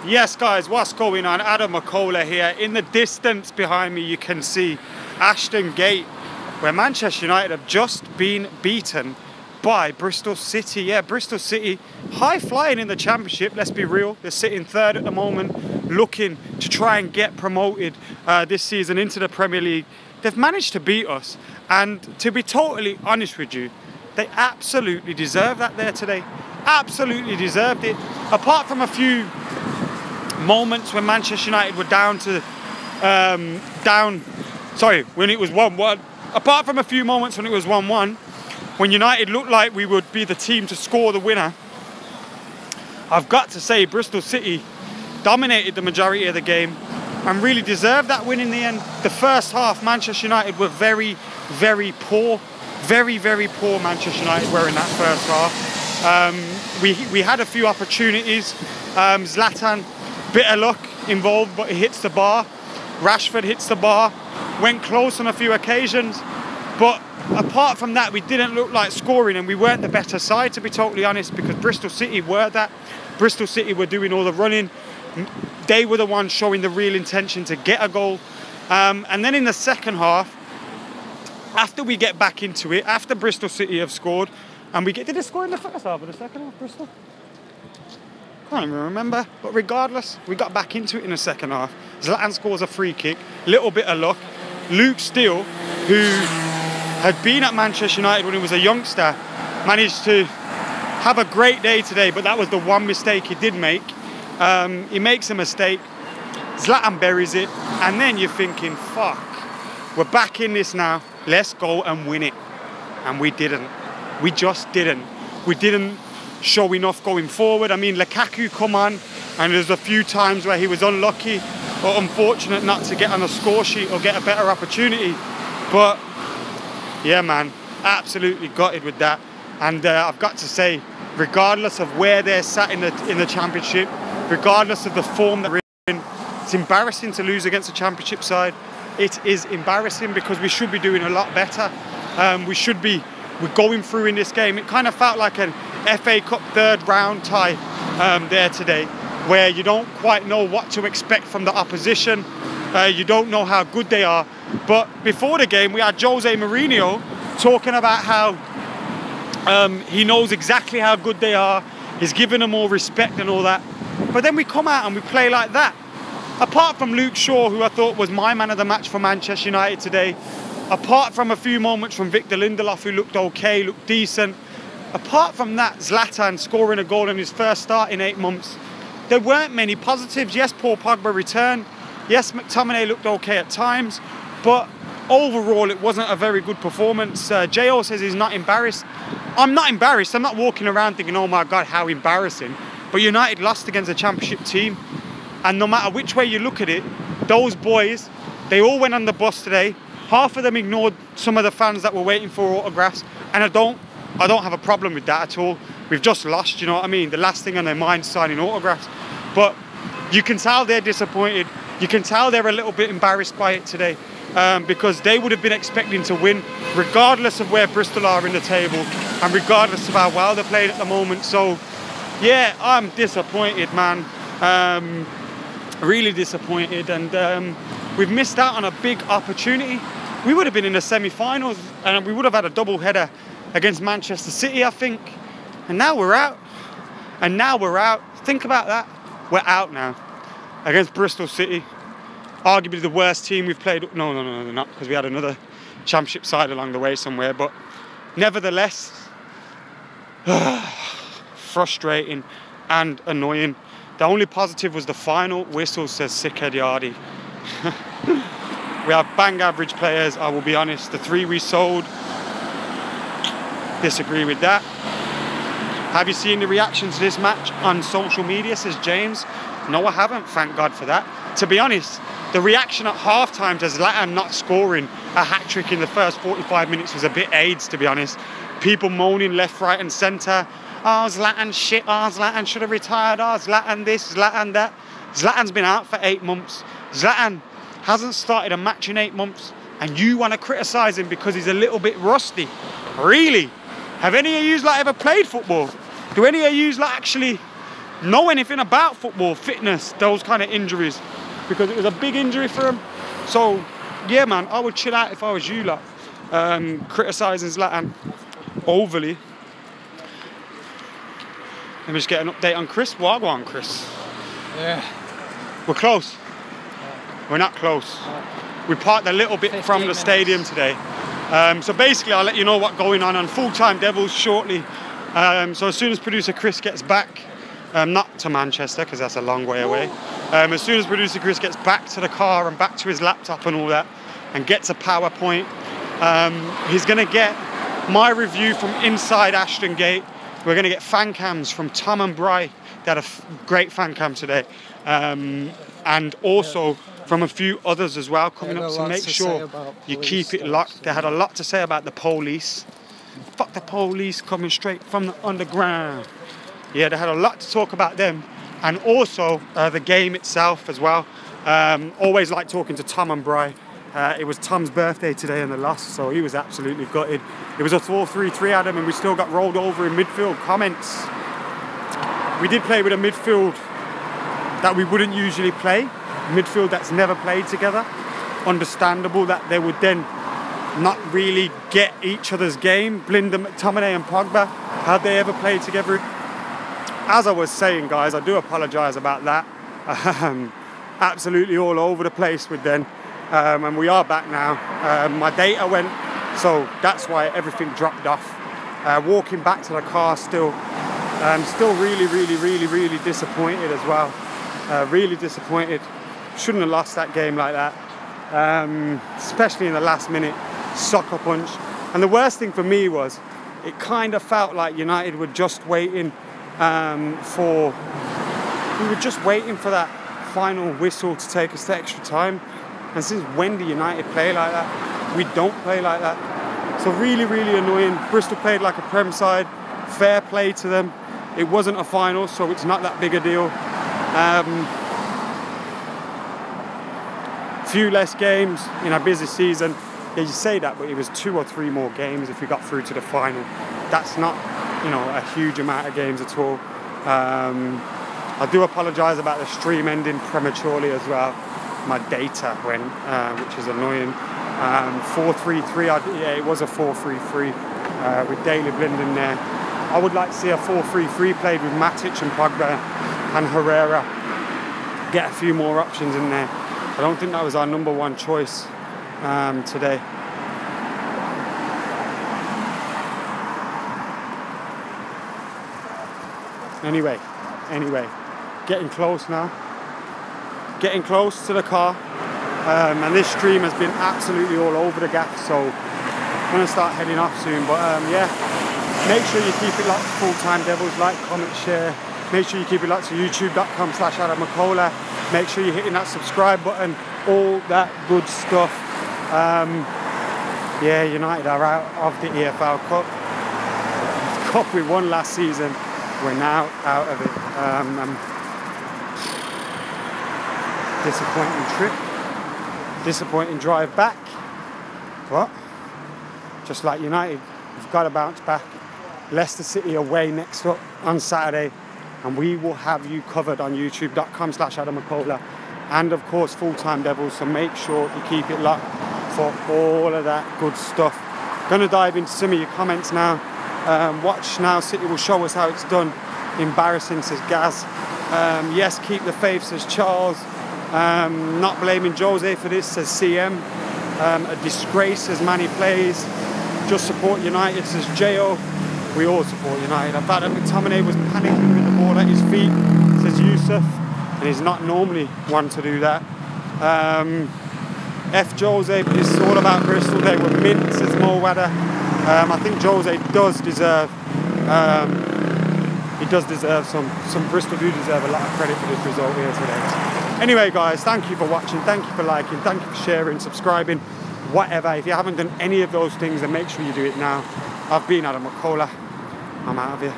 Yes guys, what's going on? AdamMcKola here. In the distance behind me you can see Ashton Gate, where Manchester United have just been beaten by Bristol City. Yeah, Bristol City, high flying in the Championship, let's be real. They're sitting third at the moment, looking to try and get promoted this season into the Premier League. They've managed to beat us, and to be totally honest with you, they absolutely deserve that there today. Absolutely deserved it. Apart from a few moments when Manchester United were when it was 1-1. Apart from a few moments when it was 1-1, when United looked like we would be the team to score the winner, I've got to say Bristol City dominated the majority of the game and really deserved that win in the end. The first half, Manchester United were very, very poor. Very, very poor Manchester United were in that first half. We had a few opportunities. Zlatan, bit of luck involved, but he hits the bar. Rashford hits the bar. Went close on a few occasions. But apart from that, we didn't look like scoring, and we weren't the better side, to be totally honest, because Bristol City were that. Bristol City were doing all the running. They were the ones showing the real intention to get a goal. And then in the second half, after we get back into it, after Bristol City have scored, and did they score in the first half or the second half, Bristol? Can't even remember, but regardless, we got back into it in the second half. Zlatan scores a free kick, little bit of luck. Luke Steele, who had been at Manchester United when he was a youngster, managed to have a great day today, but that was the one mistake he did make. He makes a mistake, Zlatan buries it, and then you're thinking, fuck, we're back in this now, let's go and win it. And we didn't. We just didn't. We didn't show enough going forward. I mean, Lukaku come on, and there's a few times where he was unlucky or unfortunate not to get on a score sheet or get a better opportunity. But yeah, man, absolutely gutted with that. And I've got to say, regardless of where they're sat in the Championship, regardless of the form that we're in, it's embarrassing to lose against a Championship side. It is embarrassing because we should be doing a lot better. We're going through in this game. It kind of felt like an FA Cup third round tie there today, where you don't quite know what to expect from the opposition. You don't know how good they are. But before the game, we had Jose Mourinho talking about how he knows exactly how good they are. He's giving them all respect and all that. But then we come out and we play like that. Apart from Luke Shaw, who I thought was my man of the match for Manchester United today, apart from a few moments from Victor Lindelof, who looked okay, looked decent, apart from that, Zlatan scoring a goal in his first start in 8 months, there weren't many positives. Yes, Paul Pogba returned. Yes, McTominay looked okay at times, but overall it wasn't a very good performance. Jo says he's not embarrassed. I'm not embarrassed. I'm not walking around thinking, oh my God, how embarrassing. But United lost against a Championship team, and no matter which way you look at it, those boys, they all went on the bus today. Half of them ignored some of the fans that were waiting for autographs, and I don't have a problem with that at all. We've just lost, you know what I mean? The last thing on their mind is signing autographs. But you can tell they're disappointed. You can tell they're a little bit embarrassed by it today, because they would have been expecting to win, regardless of where Bristol are in the table and regardless of how well they're playing at the moment. So yeah, I'm disappointed, man. Really disappointed, and we've missed out on a big opportunity. We would have been in the semi-finals, and we would have had a double header against Manchester City, I think. And now we're out. Think about that. We're out now against Bristol City, arguably the worst team we've played. No, not, because we had another Championship side along the way somewhere. But nevertheless, frustrating and annoying. The only positive was the final whistle says sickhead Yardy. We have bang average players, I will be honest. The 3 we sold, disagree with that. Have you seen the reaction to this match on social media, says James? No, I haven't, thank God for that. To be honest, the reaction at half-time to Zlatan not scoring a hat-trick in the first 45 minutes was a bit AIDS, to be honest. People moaning left, right and centre. Oh, Zlatan shit, oh, Zlatan should have retired, oh, Zlatan this, Zlatan that. Zlatan's been out for 8 months. Zlatan hasn't started a match in 8 months, and you want to criticise him because he's a little bit rusty. Really? Have any of you ever played football? Do any of you actually know anything about football, fitness, those kind of injuries, because it was a big injury for him. So, yeah, man, I would chill out if I was you, like, criticising Zlatan overly. Let me just get an update on Chris. Wagwan, Chris. Yeah. We're close. We're not close. We parked a little bit from the stadium today. So basically, I'll let you know what's going on Full-Time Devils shortly. So as soon as producer Chris gets back, not to Manchester, because that's a long way away. As soon as producer Chris gets back to the car and back to his laptop and all that, and gets a PowerPoint, he's going to get my review from inside Ashton Gate. We're going to get fan cams from Tom and Bryan. They had a great fan cam today. And also from a few others as well coming up, so make sure you keep it locked. They had a lot to say about the police. Fuck the police coming straight from the underground. Yeah, they had a lot to talk about them, and also the game itself as well. Always like talking to Tom and Bryan. It was Tom's birthday today and the loss, so he was absolutely gutted. It was a 4-3-3, Adam, and we still got rolled over in midfield. Comments. We did play with a midfield that we wouldn't usually play. Midfield that's never played together. Understandable that they would then not really get each other's game. Blinder, McTominay and Pogba, had they ever played together? As I was saying, guys, I do apologise about that. Absolutely all over the place with them. And we are back now. My data went, so that's why everything dropped off. Walking back to the car still really disappointed as well. Really disappointed. Shouldn't have lost that game like that. Especially in the last minute sucker punch. And the worst thing for me was, it kind of felt like United were just waiting for that final whistle to take us to extra time. And since when do United play like that? We don't play like that. So really annoying. Bristol played like a Prem side. Fair play to them. It wasn't a final, so it's not that big a deal. Few less games in a busy season. Yeah, you say that, but it was 2 or 3 more games if we got through to the final. That's not, a huge amount of games at all. I do apologise about the stream ending prematurely as well. My data went, which is annoying. 4-3-3, yeah, it was a 4-3-3 with Daley Blind in there. I would like to see a 4-3-3 played with Matic and Pogba and Herrera. Get a few more options in there. I don't think that was our number one choice today. Anyway, getting close now. Getting close to the car. And this stream has been absolutely all over the gaff, so I'm going to start heading off soon. But yeah, make sure you keep it locked to Full-Time Devils. Like, comment, share. Make sure you keep it locked to youtube.com/AdamMcKola. Make sure you're hitting that subscribe button. All that good stuff. Yeah, United are out of the EFL Cup. The cup we won last season. We're now out of it. Disappointing trip. Disappointing drive back. But just like United, we've got to bounce back. Leicester City away next up on Saturday, and we will have you covered on youtube.com/AdamMcKola, and of course Full-Time Devils. So make sure you keep it locked for all of that good stuff. Gonna dive into some of your comments now. Watch now, City will show us how it's done. Embarrassing, says Gaz. Yes, keep the faith, says Charles. Not blaming Jose for this, says CM. A disgrace, says Manny Plays. Just support United, says Jo. We all support United. I thought that McTominay was panicking with the ball at his feet, says Yusuf, and he's not normally one to do that. F Jose, but it's all about Bristol. They were mint, says Mo Wadder. I think Jose does deserve. He does deserve some Bristol do deserve a lot of credit for this result here today. Anyway, guys, thank you for watching. Thank you for liking. Thank you for sharing, subscribing, whatever. If you haven't done any of those things, then make sure you do it now. I've been AdamMcKola. I'm out of here.